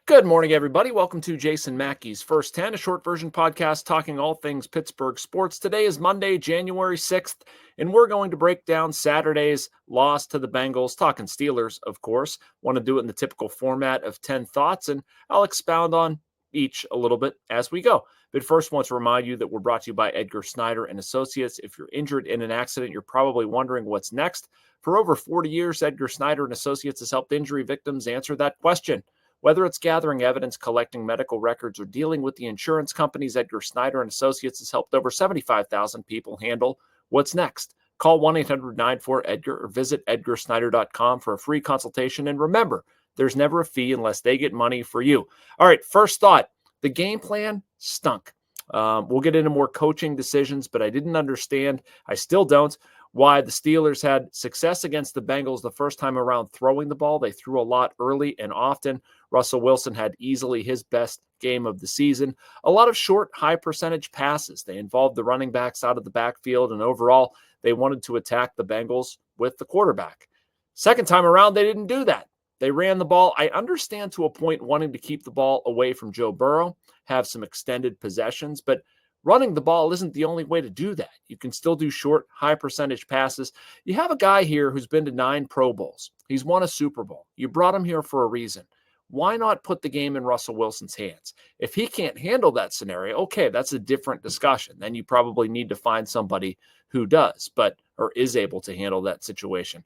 Good morning, everybody. Welcome to Jason Mackey's First 10, a short version podcast talking all things Pittsburgh sports. Today is Monday, January 6th, and we're going to break down Saturday's loss to the Bengals, talking Steelers, of course. Want to do it in the typical format of 10 thoughts, and I'll expound on each a little bit as we go. But first, I want to remind you that we're brought to you by Edgar Snyder and Associates. If you're injured in an accident, you're probably wondering what's next. For over 40 years, Edgar Snyder and Associates has helped injury victims answer that question. Whether it's gathering evidence, collecting medical records, or dealing with the insurance companies, Edgar Snyder and Associates has helped over 75,000 people handle what's next. Call 1-800-94-EDGAR or visit edgarsnyder.com for a free consultation. And remember, there's never a fee unless they get money for you. All right, first thought, the game plan stunk. We'll get into more coaching decisions, but I didn't understand, I still don't, why the Steelers had success against the Bengals the first time around throwing the ball. They threw a lot early and often. Russell Wilson had easily his best game of the season. A lot of short, high-percentage passes. They involved the running backs out of the backfield, and overall, they wanted to attack the Bengals with the quarterback. Second time around, they didn't do that. They ran the ball. I understand to a point wanting to keep the ball away from Joe Burrow, have some extended possessions, but running the ball isn't the only way to do that. You can still do short, high-percentage passes. You have a guy here who's been to 9 Pro Bowls. He's won a Super Bowl. You brought him here for a reason. Why not put the game in Russell Wilson's hands? If he can't handle that scenario, okay, that's a different discussion. Then you probably need to find somebody who does, or is able to handle that situation.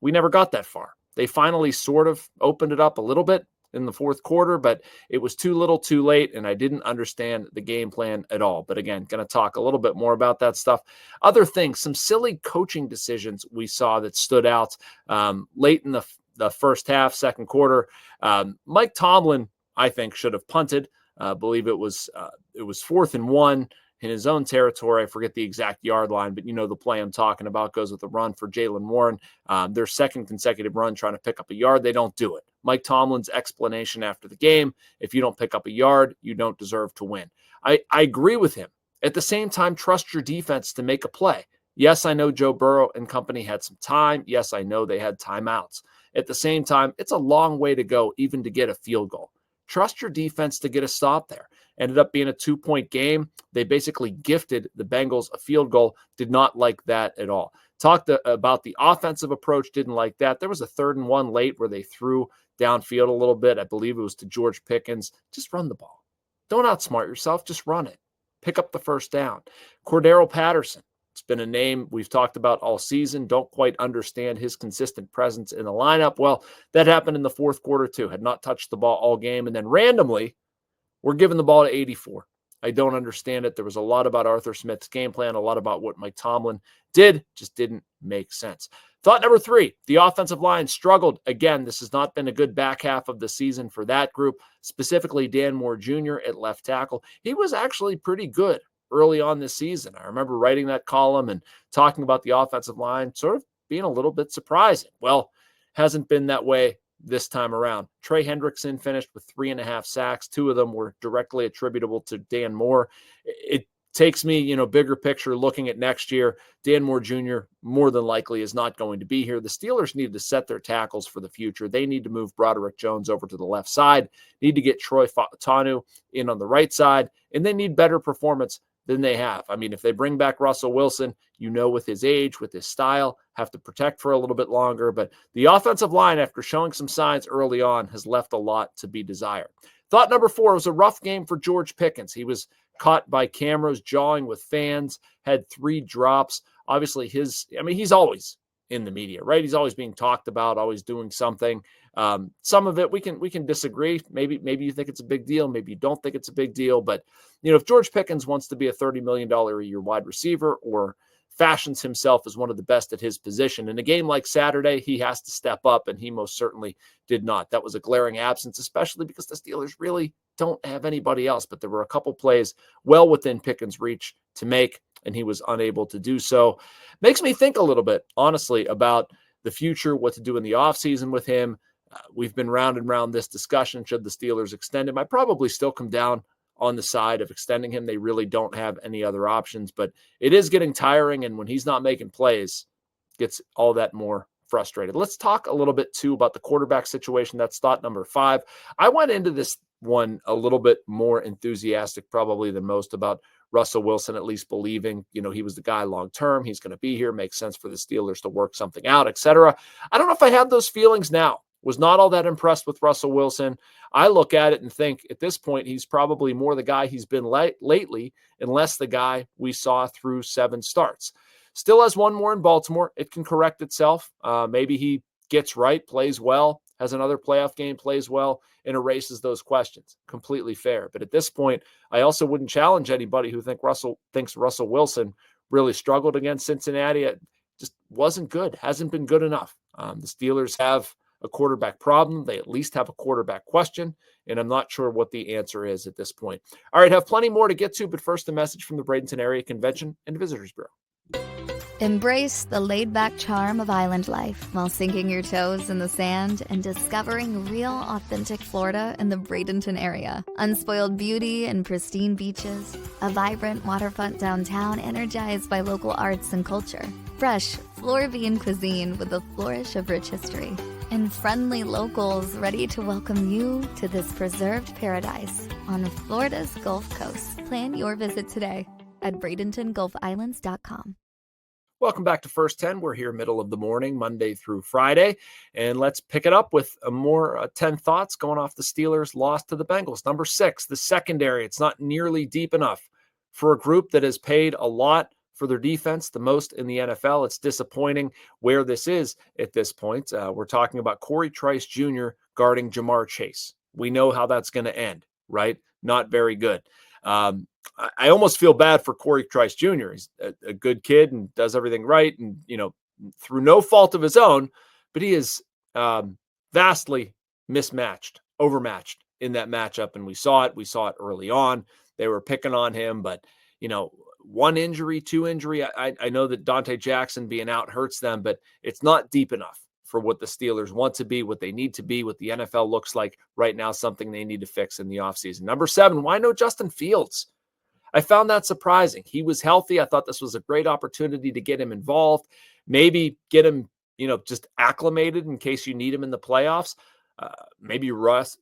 We never got that far. They finally sort of opened it up a little bit in the fourth quarter, but it was too little too late, and I didn't understand the game plan at all. But again, going to talk a little bit more about that stuff. Other things, some silly coaching decisions we saw that stood out late in the first half, second quarter. Mike Tomlin, I think, should have punted. I believe it was 4th and 1 in his own territory. I forget the exact yard line, but you know the play I'm talking about goes with a run for Jaylen Warren. Their second consecutive run trying to pick up a yard. They don't do it. Mike Tomlin's explanation after the game, if you don't pick up a yard, you don't deserve to win. I agree with him. At the same time, trust your defense to make a play. Yes, I know Joe Burrow and company had some time. Yes, I know they had timeouts. At the same time, it's a long way to go even to get a field goal. Trust your defense to get a stop there. Ended up being a 2-point game. They basically gifted the Bengals a field goal. Did not like that at all. Talked about the offensive approach. Didn't like that. There was a 3rd and 1 late where they threw downfield a little bit. I believe it was to George Pickens. Just run the ball. Don't outsmart yourself. Just run it. Pick up the first down. Cordero Patterson. It's been a name we've talked about all season. Don't quite understand his consistent presence in the lineup. Well, that happened in the fourth quarter too. Had not touched the ball all game. And then randomly, we're giving the ball to 84. I don't understand it. There was a lot about Arthur Smith's game plan, a lot about what Mike Tomlin did. Just didn't make sense. Thought number 3, the offensive line struggled. Again, this has not been a good back half of the season for that group, specifically Dan Moore Jr. at left tackle. He was actually pretty good early on this season. I remember writing that column and talking about the offensive line, sort of being a little bit surprising. Well, hasn't been that way this time around. Trey Hendrickson finished with 3.5 sacks. 2 of them were directly attributable to Dan Moore. It takes me, bigger picture looking at next year. Dan Moore Jr. more than likely is not going to be here. The Steelers need to set their tackles for the future. They need to move Broderick Jones over to the left side, need to get Troy Fautanu in on the right side, and they need better performance than they have. I mean, if they bring back Russell Wilson, with his age, with his style, have to protect for a little bit longer. But the offensive line, after showing some signs early on, has left a lot to be desired. Thought number 4 was a rough game for George Pickens. He was caught by cameras, jawing with fans, had 3 drops. Obviously, he's always in the media, right? He's always being talked about, always doing something. Some of it we can disagree. Maybe you think it's a big deal. Maybe you don't think it's a big deal. But, if George Pickens wants to be a $30 million a year wide receiver or fashions himself as one of the best at his position, in a game like Saturday, he has to step up, and he most certainly did not. That was a glaring absence, especially because the Steelers really don't have anybody else. But there were a couple plays well within Pickens' reach to make, and he was unable to do so. Makes me think a little bit, honestly, about the future, what to do in the offseason with him. We've been round and round this discussion. Should the Steelers extend him? I probably still come down on the side of extending him. They really don't have any other options, but it is getting tiring. And when he's not making plays, it gets all that more frustrated. Let's talk a little bit too about the quarterback situation. That's thought number 5. I went into this one a little bit more enthusiastic probably than most about Russell Wilson, at least believing, he was the guy long-term. He's going to be here. Makes sense for the Steelers to work something out, etc. I don't know if I have those feelings now. Was not all that impressed with Russell Wilson. I look at it and think at this point, he's probably more the guy he's been lately and less the guy we saw through 7 starts. Still has one more in Baltimore. It can correct itself. Maybe he gets right, plays well, has another playoff game, plays well, and erases those questions. Completely fair. But at this point, I also wouldn't challenge anybody who thinks Russell Wilson really struggled against Cincinnati. It just wasn't good. Hasn't been good enough. The Steelers have a quarterback problem. They at least have a quarterback question, and I'm not sure what the answer is at this point. All right, have plenty more to get to, but first a message from the Bradenton Area Convention and Visitors Bureau. Embrace the laid-back charm of island life while sinking your toes in the sand and discovering real, authentic Florida in the Bradenton area. Unspoiled beauty and pristine beaches, a vibrant waterfront downtown energized by local arts and culture, fresh Floridian cuisine with a flourish of rich history, and friendly locals ready to welcome you to this preserved paradise on Florida's Gulf Coast. Plan your visit today at BradentonGulfIslands.com. Welcome back to First 10. We're here middle of the morning, Monday through Friday, and let's pick it up with a more 10 thoughts going off the Steelers' loss to the Bengals. Number 6, the secondary. It's not nearly deep enough for a group that has paid a lot for their defense, the most in the NFL. It's disappointing where this is at this point. We're talking about Corey Trice Jr. guarding Jamar Chase. We know how that's going to end, right? Not very good. I almost feel bad for Corey Trice Jr. He's a good kid and does everything right and, through no fault of his own, but he is vastly overmatched in that matchup. And we saw it early on. They were picking on him, but, one injury, 2 injury. I know that Donte Jackson being out hurts them, but it's not deep enough for what the Steelers want to be, what they need to be, what the NFL looks like right now, something they need to fix in the offseason. Number 7, why no Justin Fields? I found that surprising. He was healthy. I thought this was a great opportunity to get him involved, maybe get him, just acclimated in case you need him in the playoffs. Maybe rest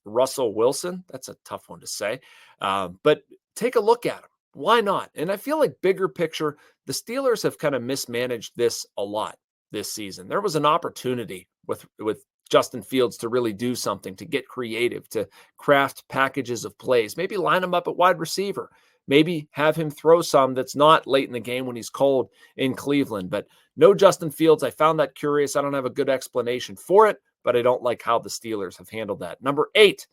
Russell Wilson. That's a tough one to say. But take a look at him. Why not? And I feel like bigger picture, the Steelers have kind of mismanaged this a lot this season. There was an opportunity with Justin Fields to really do something, to get creative, to craft packages of plays, maybe line him up at wide receiver, maybe have him throw some that's not late in the game when he's cold in Cleveland. But no Justin Fields. I found that curious. I don't have a good explanation for it, but I don't like how the Steelers have handled that. Number 8,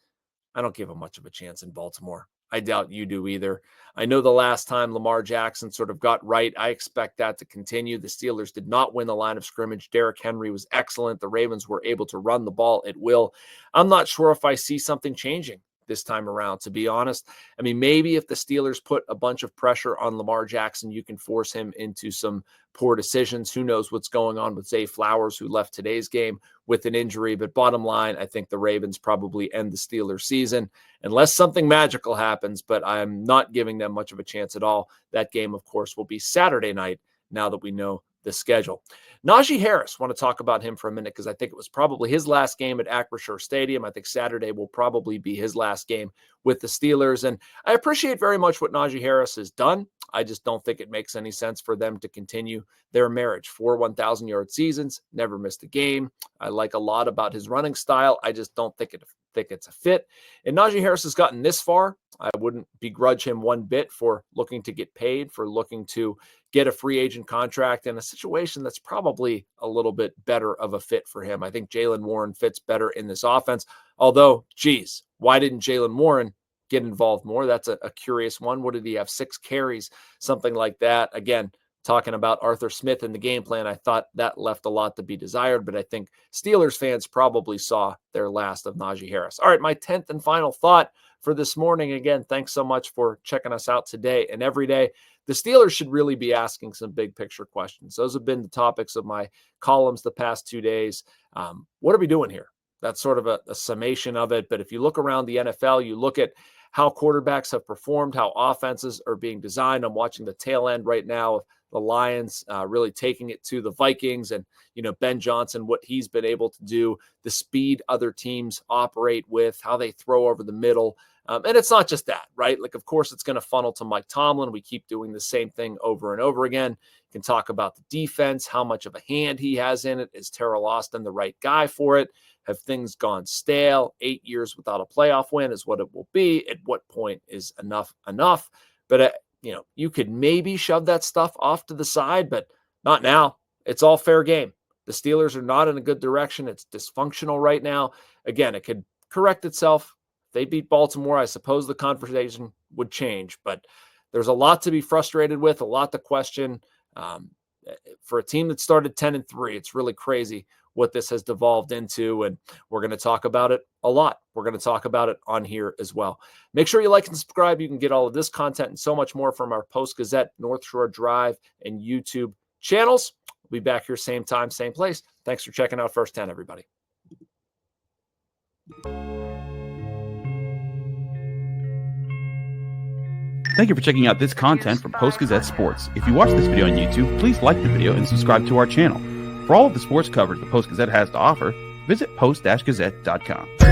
I don't give him much of a chance in Baltimore. I doubt you do either. I know the last time Lamar Jackson sort of got right, I expect that to continue. The Steelers did not win the line of scrimmage. Derrick Henry was excellent. The Ravens were able to run the ball at will. I'm not sure if I see something changing this time around, to be honest. I mean, maybe if the Steelers put a bunch of pressure on Lamar Jackson, you can force him into some poor decisions. Who knows what's going on with Zay Flowers, who left today's game with an injury. But bottom line, I think the Ravens probably end the Steelers season unless something magical happens, but I'm not giving them much of a chance at all. That game, of course, will be Saturday night now that we know the schedule. Najee Harris, want to talk about him for a minute because I think it was probably his last game at Acrisure Stadium. I think Saturday will probably be his last game with the Steelers. And I appreciate very much what Najee Harris has done. I just don't think it makes any sense for them to continue their marriage. 4 1,000-yard seasons, never missed a game. I like a lot about his running style. I just don't think it's a fit. And Najee Harris has gotten this far. I wouldn't begrudge him one bit for looking to get paid, for looking to get a free agent contract in a situation that's probably a little bit better of a fit for him. I think Jaylen Warren fits better in this offense. Although, geez, why didn't Jaylen Warren get involved more? That's a curious one. What did he have? 6 carries, something like that. Again, talking about Arthur Smith in the game plan, I thought that left a lot to be desired, but I think Steelers fans probably saw their last of Najee Harris. All right, my 10th and final thought for this morning. Again, thanks so much for checking us out today and every day. The Steelers should really be asking some big picture questions. Those have been the topics of my columns the past 2 days. What are we doing here? That's sort of a summation of it. But if you look around the NFL, you look at how quarterbacks have performed, how offenses are being designed. I'm watching the tail end right now of the Lions really taking it to the Vikings, and, Ben Johnson, what he's been able to do, the speed other teams operate with, how they throw over the middle. And it's not just that, right? Like, of course, it's going to funnel to Mike Tomlin. We keep doing the same thing over and over again. You can talk about the defense, how much of a hand he has in it. Is Terrell Austin the right guy for it? Have things gone stale? 8 years without a playoff win is what it will be. At what point is enough? But, you could maybe shove that stuff off to the side, but not now. It's all fair game. The Steelers are not in a good direction. It's dysfunctional right now. Again, it could correct itself. They beat Baltimore, I suppose the conversation would change, but there's a lot to be frustrated with, a lot to question. For a team that started 10-3, it's really crazy what this has devolved into, and we're going to talk about it a lot. We're going to talk about it on here as well. Make sure you like and subscribe. You can get all of this content and so much more from our Post-Gazette, North Shore Drive, and YouTube channels. We'll be back here same time, same place. Thanks for checking out First 10, everybody. Thank you for checking out this content from Post-Gazette Sports. If you watch this video on YouTube, please like the video and subscribe to our channel. For all of the sports coverage the Post-Gazette has to offer, visit post-gazette.com.